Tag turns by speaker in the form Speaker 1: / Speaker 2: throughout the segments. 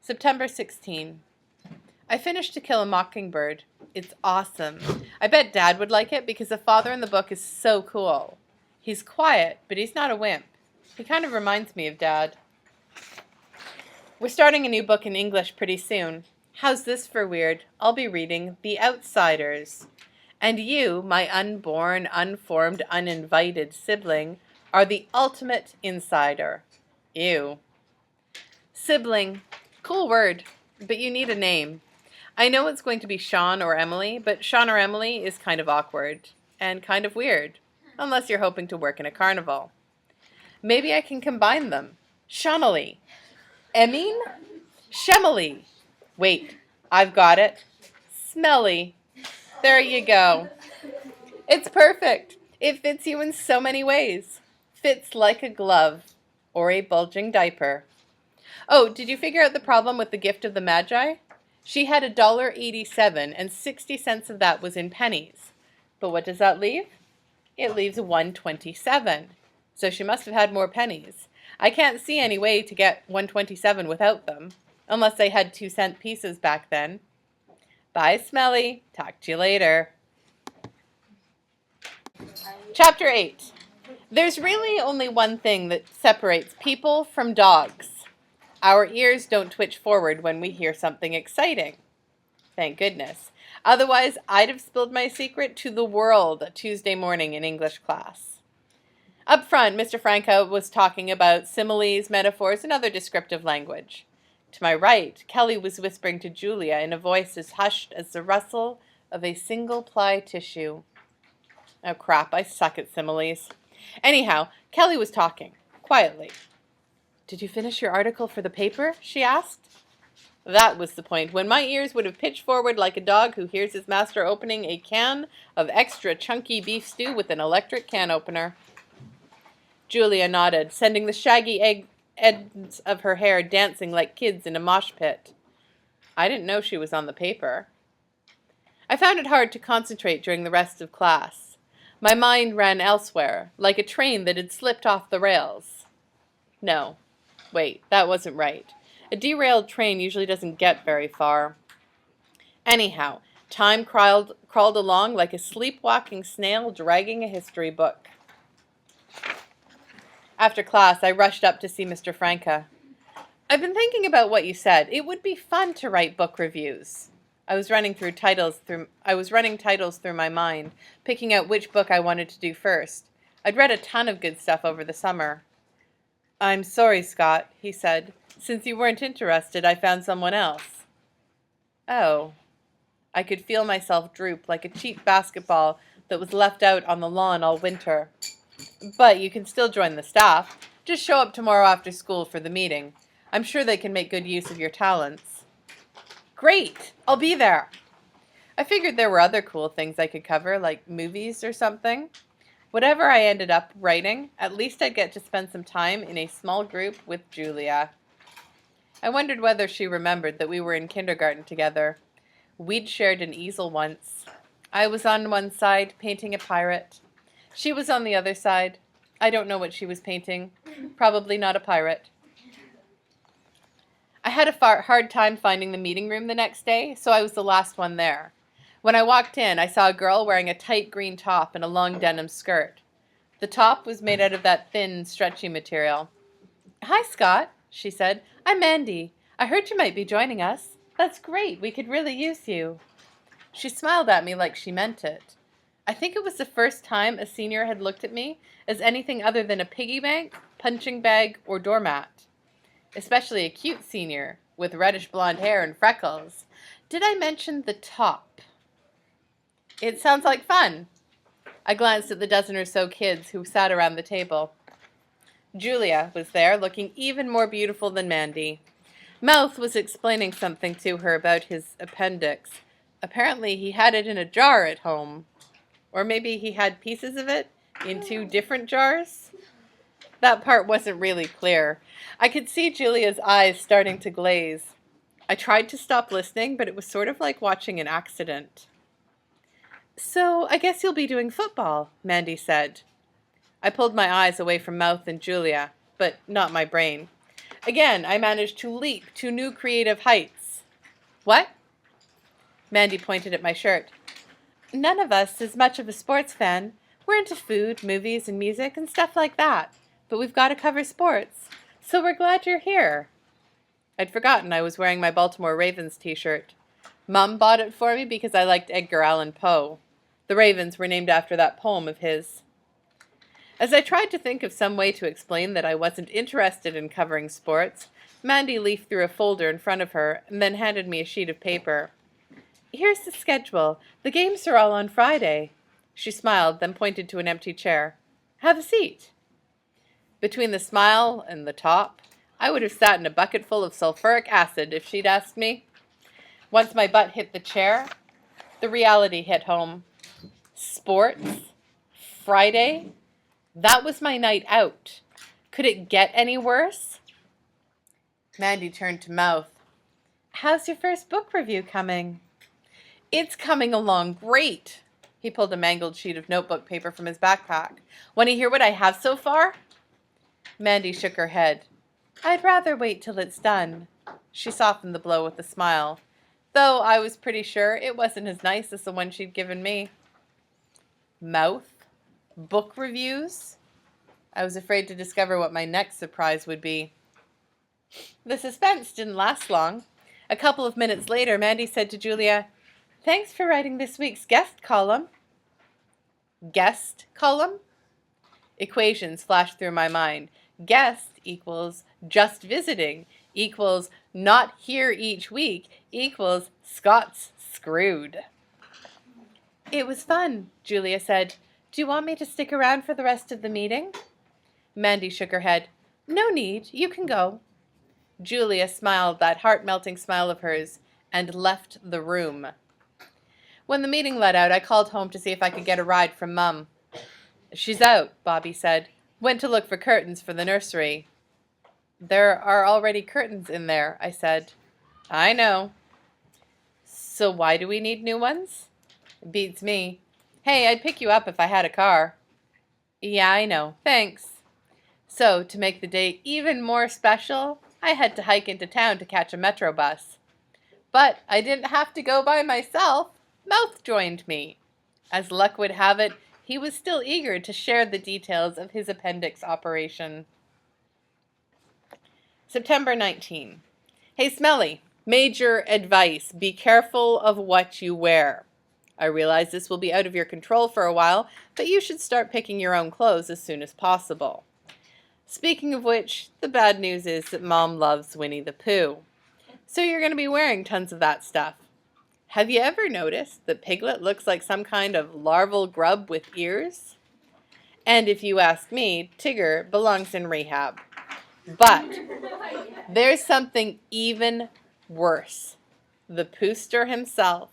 Speaker 1: September 16. I finished To Kill a Mockingbird. It's awesome. I bet Dad would like it because the father in the book is so cool. He's quiet, but he's not a wimp. He kind of reminds me of Dad. We're starting a new book in English pretty soon. How's this for weird? I'll be reading The Outsiders. And you, my unborn, unformed, uninvited sibling, are the ultimate insider. Ew. Sibling. Cool word, but you need a name. I know it's going to be Sean or Emily, but Sean or Emily is kind of awkward and kind of weird, unless you're hoping to work in a carnival. Maybe I can combine them. Shonely. Emine? Shemily. Wait, I've got it. Smelly. There you go. It's perfect. It fits you in so many ways. Fits like a glove or a bulging diaper. Oh, did you figure out the problem with the gift of the Magi? She had $1.87 and 60 cents of that was in pennies. But what does that leave? It leaves $1.27. So she must have had more pennies. I can't see any way to get $1.27 without them, unless they had 2-cent pieces back then. Bye, Smelly. Talk to you later. Chapter 8. There's really only one thing that separates people from dogs. Our ears don't twitch forward when we hear something exciting. Thank goodness. Otherwise, I'd have spilled my secret to the world Tuesday morning in English class. Up front, Mr. Franca was talking about similes, metaphors, and other descriptive language. To my right, Kelly was whispering to Julia in a voice as hushed as the rustle of a single-ply tissue. Oh crap, I suck at similes. Anyhow, Kelly was talking, quietly. Did you finish your article for the paper? She asked. That was the point, when my ears would have pitched forward like a dog who hears his master opening a can of extra chunky beef stew with an electric can opener. Julia nodded, sending the shaggy ends of her hair dancing like kids in a mosh pit. I didn't know she was on the paper. I found it hard to concentrate during the rest of class. My mind ran elsewhere, like a train that had slipped off the rails. No. Wait, that wasn't right. A derailed train usually doesn't get very far. Anyhow, time crawled along like a sleepwalking snail dragging a history book. After class, I rushed up to see Mr. Franca. I've been thinking about what you said. It would be fun to write book reviews. I was running titles through my mind, picking out which book I wanted to do first. I'd read a ton of good stuff over the summer. I'm sorry, Scott, he said. Since you weren't interested, I found someone else. Oh. I could feel myself droop like a cheap basketball that was left out on the lawn all winter. But you can still join the staff. Just show up tomorrow after school for the meeting. I'm sure they can make good use of your talents. Great! I'll be there. I figured there were other cool things I could cover, like movies or something. Whatever I ended up writing, at least I'd get to spend some time in a small group with Julia. I wondered whether she remembered that we were in kindergarten together. We'd shared an easel once. I was on one side, painting a pirate. She was on the other side. I don't know what she was painting. Probably not a pirate. I had a hard time finding the meeting room the next day, so I was the last one there. When I walked in, I saw a girl wearing a tight green top and a long denim skirt. The top was made out of that thin, stretchy material. Hi, Scott, she said. I'm Mandy. I heard you might be joining us. That's great. We could really use you. She smiled at me like she meant it. I think it was the first time a senior had looked at me as anything other than a piggy bank, punching bag, or doormat. Especially a cute senior, with reddish blonde hair and freckles. Did I mention the top? It sounds like fun. I glanced at the dozen or so kids who sat around the table. Julia was there, looking even more beautiful than Mandy. Mouth was explaining something to her about his appendix. Apparently he had it in a jar at home. Or maybe he had pieces of it in 2 different jars? That part wasn't really clear. I could see Julia's eyes starting to glaze. I tried to stop listening, but it was sort of like watching an accident. So, I guess you'll be doing football, Mandy said. I pulled my eyes away from Mouth and Julia, but not my brain. Again, I managed to leap to new creative heights. What? Mandy pointed at my shirt. None of us is much of a sports fan. We're into food, movies, and music, and stuff like that. But we've got to cover sports. So we're glad you're here. I'd forgotten I was wearing my Baltimore Ravens t-shirt. Mum bought it for me because I liked Edgar Allan Poe. The Ravens were named after that poem of his. As I tried to think of some way to explain that I wasn't interested in covering sports, Mandy leafed through a folder in front of her and then handed me a sheet of paper. Here's the schedule. The games are all on Friday. She smiled, then pointed to an empty chair. Have a seat. Between the smile and the top, I would have sat in a bucket full of sulfuric acid if she'd asked me. Once my butt hit the chair, the reality hit home. Sports? Friday? That was my night out. Could it get any worse? Mandy turned to Mouth. How's your first book review coming? It's coming along great. He pulled a mangled sheet of notebook paper from his backpack. Want to hear what I have so far? Mandy shook her head. I'd rather wait till it's done. She softened the blow with a smile, though I was pretty sure it wasn't as nice as the one she'd given me. Mouth? Book reviews? I was afraid to discover what my next surprise would be. The suspense didn't last long. A couple of minutes later, Mandy said to Julia, Thanks for writing this week's guest column. Guest column? Equations flashed through my mind. Guest equals just visiting, equals not here each week, equals Scott's screwed. It was fun, Julia said. Do you want me to stick around for the rest of the meeting? Mandy shook her head. No need, you can go. Julia smiled that heart-melting smile of hers and left the room. When the meeting let out, I called home to see if I could get a ride from Mum. She's out, Bobby said. Went to look for curtains for the nursery. There are already curtains in there, I said. I know. So why do we need new ones? Beats me. Hey, I'd pick you up if I had a car. Yeah, I know. Thanks. So, to make the day even more special, I had to hike into town to catch a metro bus. But I didn't have to go by myself. Mouth joined me. As luck would have it, he was still eager to share the details of his appendix operation. September 19. Hey, Smelly, major advice. Be careful of what you wear. I realize this will be out of your control for a while, but you should start picking your own clothes as soon as possible. Speaking of which, the bad news is that Mom loves Winnie the Pooh. So you're going to be wearing tons of that stuff. Have you ever noticed that Piglet looks like some kind of larval grub with ears? And if you ask me, Tigger belongs in rehab. But there's something even worse. The Poohster himself.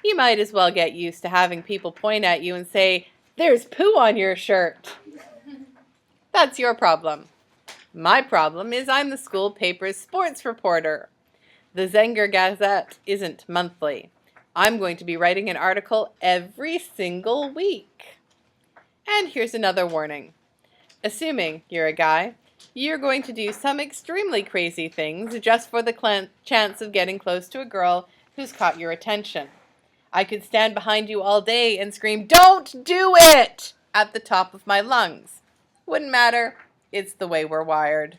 Speaker 1: You might as well get used to having people point at you and say, There's poo on your shirt. That's your problem. My problem is I'm the school paper's sports reporter. The Zenger Gazette isn't monthly. I'm going to be writing an article every single week. And here's another warning. Assuming you're a guy, you're going to do some extremely crazy things just for the chance of getting close to a girl who's caught your attention. I could stand behind you all day and scream, "Don't do it!" at the top of my lungs. Wouldn't matter. It's the way we're wired.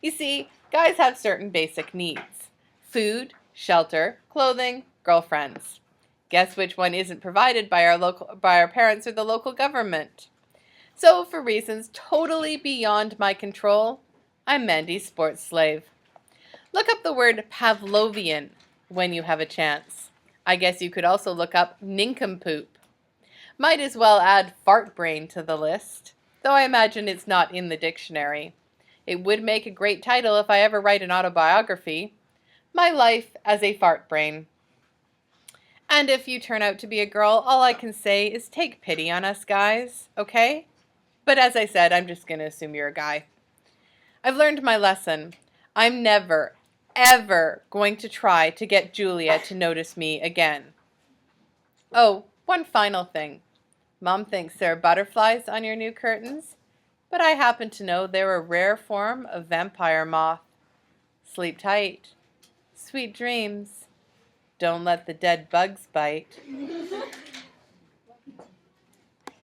Speaker 1: You see, guys have certain basic needs. Food, shelter, clothing, girlfriends. Guess which one isn't provided by our parents or the local government? So, for reasons totally beyond my control, I'm Mandy's sports slave. Look up the word Pavlovian when you have a chance. I guess you could also look up nincompoop. Might as well add fart brain to the list, though I imagine it's not in the dictionary. It would make a great title if I ever write an autobiography. My life as a fart brain. And if you turn out to be a girl, all I can say is take pity on us guys, okay? But as I said, I'm just going to assume you're a guy. I've learned my lesson. I'm never, ever going to try to get Julia to notice me again. Oh, one final thing. Mom thinks there are butterflies on your new curtains, but I happen to know they're a rare form of vampire moth. Sleep tight. Sweet dreams. Don't let the dead bugs bite.